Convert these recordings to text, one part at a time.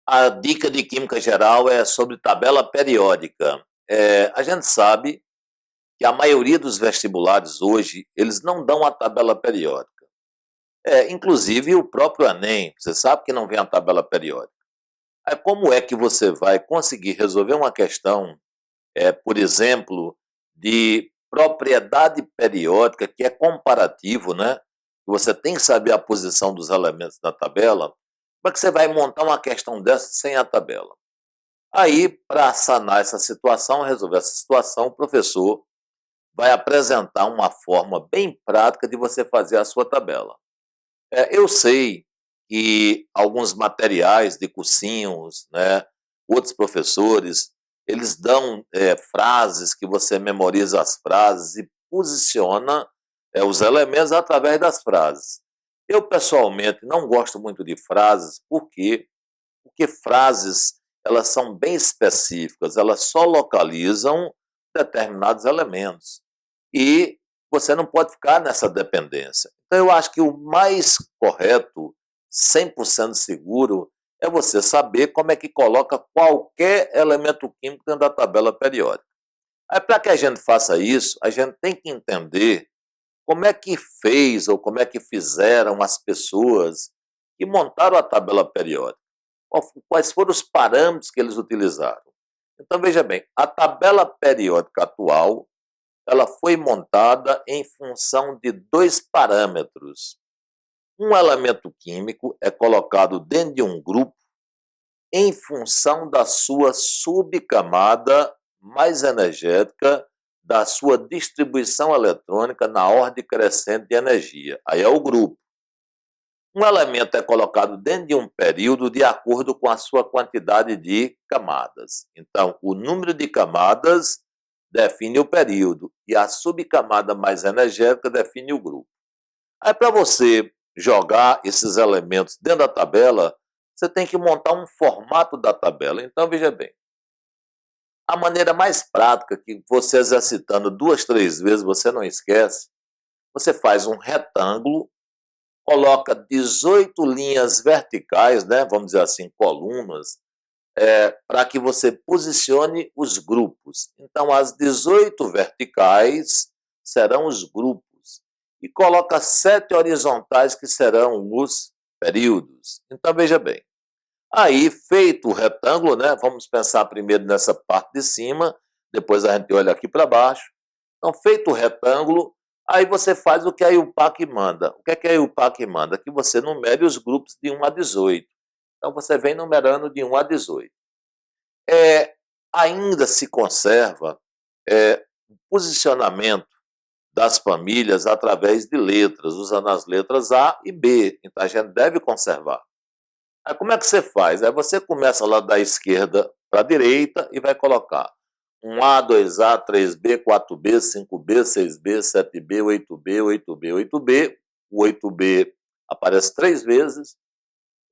A dica de química geral é sobre tabela periódica. A gente sabe que a maioria dos vestibulares hoje, eles não dão a tabela periódica. Inclusive o próprio Enem, você sabe que não vem a tabela periódica. Aí como é que você vai conseguir resolver uma questão, por exemplo, de propriedade periódica, que é comparativo, né? Você tem que saber a posição dos elementos da tabela. Como é que você vai montar uma questão dessa sem a tabela? Aí, para sanar essa situação, resolver essa situação, o professor vai apresentar uma forma bem prática de você fazer a sua tabela. Eu sei que alguns materiais de cursinhos, né, outros professores, eles dão frases que você memoriza as frases e posiciona os elementos através das frases. Eu, pessoalmente, não gosto muito de frases, porque frases, elas são bem específicas, elas só localizam determinados elementos. E você não pode ficar nessa dependência. Então, eu acho que o mais correto, 100% seguro, é você saber como é que coloca qualquer elemento químico dentro da tabela periódica. Aí, para que a gente faça isso, a gente tem que entender como é que fez ou como é que fizeram as pessoas que montaram a tabela periódica. Quais foram os parâmetros que eles utilizaram. Então, veja bem, a tabela periódica atual, ela foi montada em função de dois parâmetros. Um elemento químico é colocado dentro de um grupo em função da sua subcamada mais energética, da sua distribuição eletrônica na ordem crescente de energia. Aí é o grupo. Um elemento é colocado dentro de um período de acordo com a sua quantidade de camadas. Então, o número de camadas define o período e a subcamada mais energética define o grupo. Aí, para você jogar esses elementos dentro da tabela, você tem que montar um formato da tabela. Então, veja bem, a maneira mais prática, que você exercitando 2, 3 vezes, você não esquece, você faz um retângulo, coloca 18 linhas verticais, né, vamos dizer assim, colunas, para que você posicione os grupos. Então, as 18 verticais serão os grupos. E coloca 7 horizontais, que serão os períodos. Então, veja bem. Aí, feito o retângulo, né, vamos pensar primeiro nessa parte de cima, depois a gente olha aqui para baixo. Então, feito o retângulo, aí você faz o que a IUPAC manda. O que a IUPAC manda? Que você numere os grupos de 1 a 18. Então, você vem numerando de 1 a 18. Ainda se conserva o posicionamento das famílias através de letras, usando as letras A e B. Então, a gente deve conservar. Aí, como é que você faz? Aí você começa lá da esquerda para a direita e vai colocar 1A, 2A, 3B, 4B, 5B, 6B, 7B, 8B, 8B, 8B. O 8B aparece 3 vezes.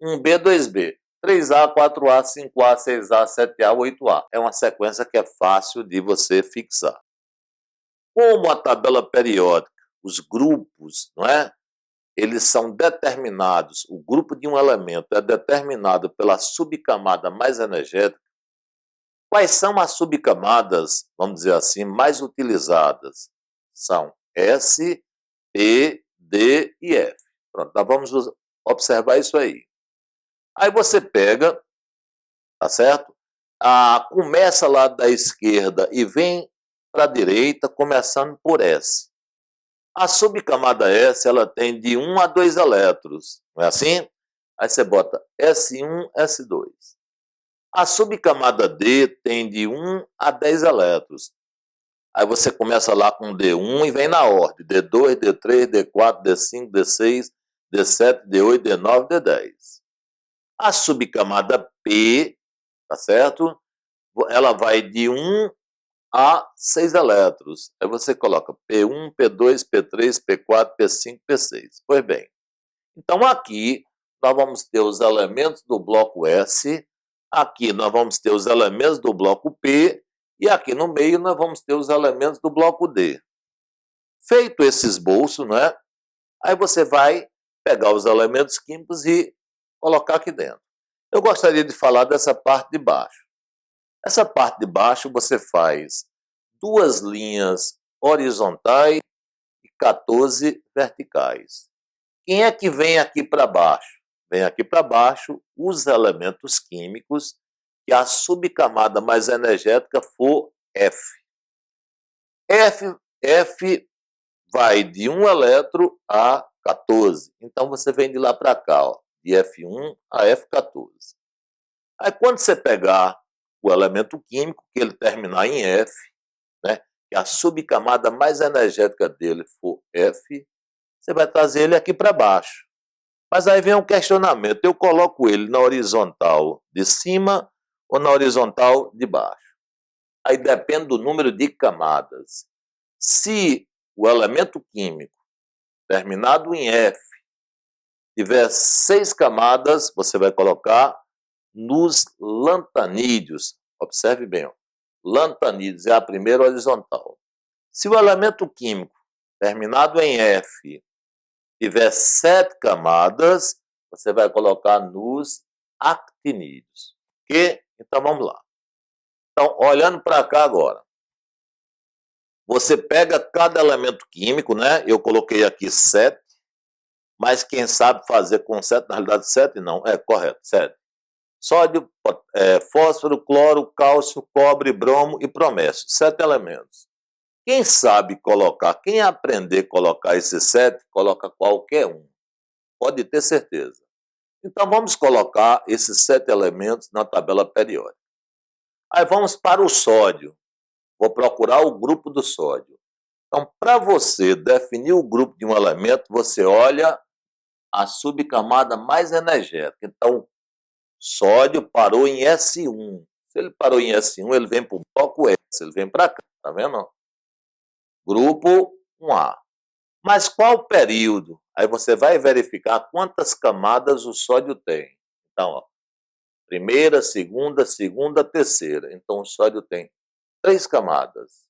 1B, 2B. 3A, 4A, 5A, 6A, 7A, 8A. É uma sequência que é fácil de você fixar. Como a tabela periódica, os grupos, não é? Eles são determinados, o grupo de um elemento é determinado pela subcamada mais energética. Quais são as subcamadas, vamos dizer assim, mais utilizadas? São S, P, D e F. Pronto, nós vamos observar isso aí. Aí você pega, tá certo? Começa lá da esquerda e vem para a direita, começando por S. A subcamada S, ela tem de 1 a 2 elétrons, não é assim? Aí você bota S1, S2. A subcamada D tem de 1 a 10 elétrons. Aí você começa lá com D1 e vem na ordem. D2, D3, D4, D5, D6, D7, D8, D9, D10. A subcamada P, tá certo? Ela vai de 1 a 6 elétrons. Aí você coloca P1, P2, P3, P4, P5, P6. Pois bem, então aqui nós vamos ter os elementos do bloco S, aqui nós vamos ter os elementos do bloco P, e aqui no meio nós vamos ter os elementos do bloco D. Feito esse esboço, né? Aí você vai pegar os elementos químicos e colocar aqui dentro. Eu gostaria de falar dessa parte de baixo. Essa parte de baixo você faz 2 linhas horizontais e 14 verticais. Quem é que vem aqui para baixo? Vem aqui para baixo os elementos químicos que a subcamada mais energética for F. F vai de 1 elétron a 14. Então você vem de lá para cá, ó, de F1 a F14. Aí quando você pegar o elemento químico, que ele terminar em F, né, que a subcamada mais energética dele for F, você vai trazer ele aqui para baixo. Mas aí vem um questionamento, eu coloco ele na horizontal de cima ou na horizontal de baixo? Aí depende do número de camadas. Se o elemento químico terminado em F tiver 6 camadas, você vai colocar nos lantanídeos. Observe bem, ó. Lantanídeos é a primeira horizontal. Se o elemento químico terminado em F tiver 7 camadas, você vai colocar nos actinídeos. Ok? Então vamos lá. Então, olhando para cá agora, você pega cada elemento químico, né? Eu coloquei aqui 7, mas quem sabe fazer com 7, na realidade 7 não, é correto, 7. Sódio, fósforo, cloro, cálcio, cobre, bromo e promessio. 7 elementos. Quem sabe colocar, quem aprender a colocar esses 7, coloca qualquer um. Pode ter certeza. Então vamos colocar esses 7 elementos na tabela periódica. Aí vamos para o sódio. Vou procurar o grupo do sódio. Então, para você definir o grupo de um elemento, você olha a subcamada mais energética. Então, sódio parou em S1. Se ele parou em S1, ele vem para o bloco S, ele vem para cá, tá vendo? Grupo 1A. Mas qual período? Aí você vai verificar quantas camadas o sódio tem. Então, ó, primeira, segunda, terceira. Então, o sódio tem 3 camadas,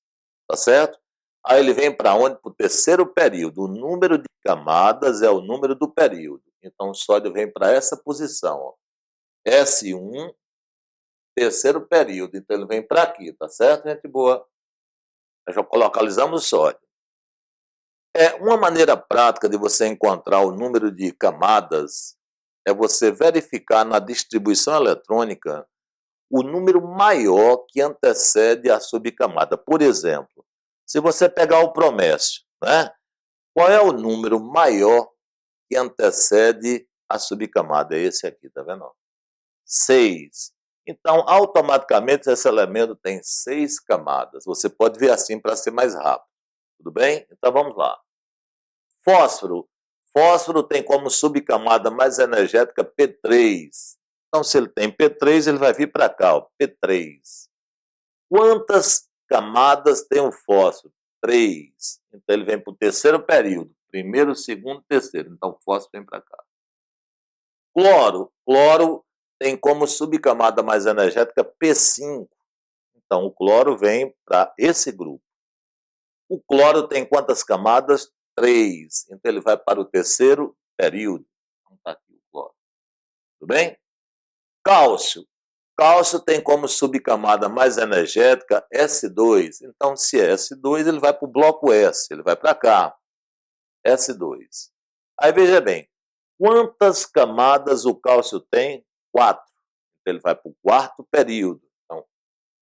tá certo? Aí ele vem para onde? Para o terceiro período. O número de camadas é o número do período. Então, o sódio vem para essa posição, ó. S1, terceiro período. Então, ele vem para aqui, tá certo, gente boa? Nós já localizamos o sódio. Uma maneira prática de você encontrar o número de camadas é você verificar na distribuição eletrônica o número maior que antecede a subcamada. Por exemplo, se você pegar o promessio, né? Qual é o número maior que antecede a subcamada? É esse aqui, tá vendo? 6. Então, automaticamente, esse elemento tem 6 camadas. Você pode ver assim para ser mais rápido. Tudo bem? Então, vamos lá. Fósforo. Fósforo tem como subcamada mais energética P3. Então, se ele tem P3, ele vai vir para cá, ó, P3. Quantas camadas tem o fósforo? 3. Então, ele vem para o terceiro período. Primeiro, segundo, terceiro. Então, o fósforo vem para cá. Cloro. Cloro tem como subcamada mais energética P5. Então, o cloro vem para esse grupo. O cloro tem quantas camadas? 3. Então, ele vai para o terceiro período. Então, está aqui o cloro. Tudo bem? Cálcio. Cálcio tem como subcamada mais energética S2. Então, se é S2, ele vai para o bloco S. Ele vai para cá. S2. Aí, veja bem. Quantas camadas o cálcio tem? 4. Então, ele vai para o quarto período. Então,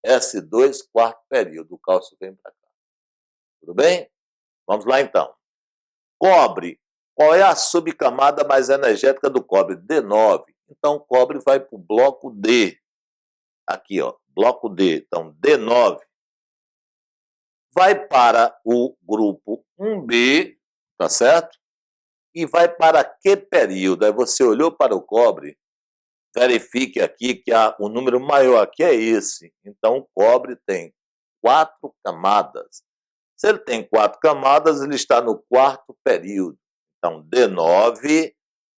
S2, quarto período. O cálcio vem para cá. Tudo bem? Vamos lá, então. Cobre. Qual é a subcamada mais energética do cobre? D9. Então, o cobre vai para o bloco D. Aqui, ó, bloco D. Então, D9. Vai para o grupo 1B, tá certo? E vai para que período? Aí você olhou para o cobre, verifique aqui que o número maior aqui é esse. Então, o cobre tem 4 camadas. Se ele tem 4 camadas, ele está no quarto período. Então, D9,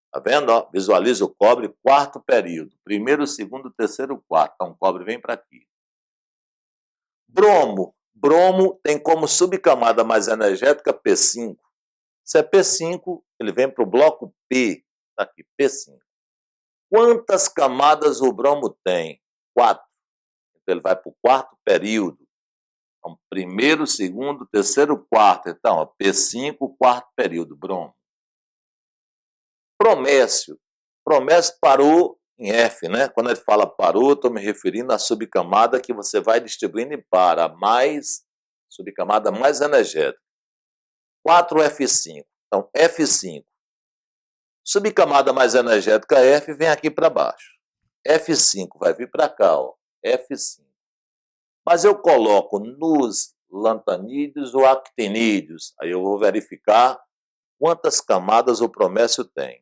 tá vendo? Ó, visualiza o cobre, quarto período. Primeiro, segundo, terceiro, quarto. Então, o cobre vem para aqui. Bromo. Bromo tem como subcamada mais energética P5. Se é P5, ele vem para o bloco P. Está aqui, P5. Quantas camadas o bromo tem? 4. Então, ele vai para o quarto período. Então, primeiro, segundo, terceiro, quarto. Então, ó, P5, quarto período, bromo. Promécio. Promécio parou em F, né? Quando ele fala parou, estou me referindo à subcamada que você vai distribuindo em para, mais subcamada mais energética. 4F5. Então, F5. Subcamada mais energética F vem aqui para baixo. F5 vai vir para cá, ó. F5. Mas eu coloco nos lantanídeos ou actinídeos. Aí eu vou verificar quantas camadas o promécio tem.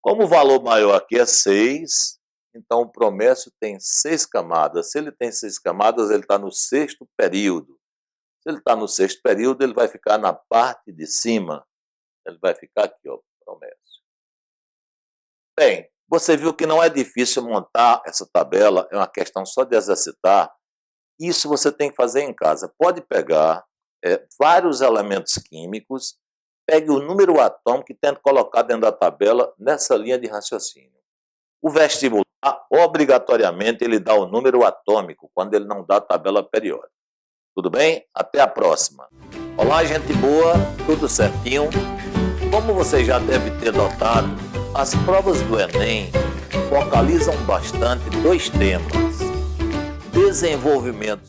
Como o valor maior aqui é 6, então o promécio tem 6 camadas. Se ele tem 6 camadas, ele está no sexto período. Se ele está no sexto período, ele vai ficar na parte de cima. Ele vai ficar aqui, ó, promécio. Bem, você viu que não é difícil montar essa tabela, é uma questão só de exercitar. Isso você tem que fazer em casa. Pode pegar vários elementos químicos, pegue o número atômico e tente colocar dentro da tabela nessa linha de raciocínio. O vestibular, obrigatoriamente, ele dá o número atômico quando ele não dá a tabela periódica. Tudo bem? Até a próxima. Olá, gente boa, tudo certinho? Como você já deve ter notado, as provas do Enem focalizam bastante 2 temas: desenvolvimento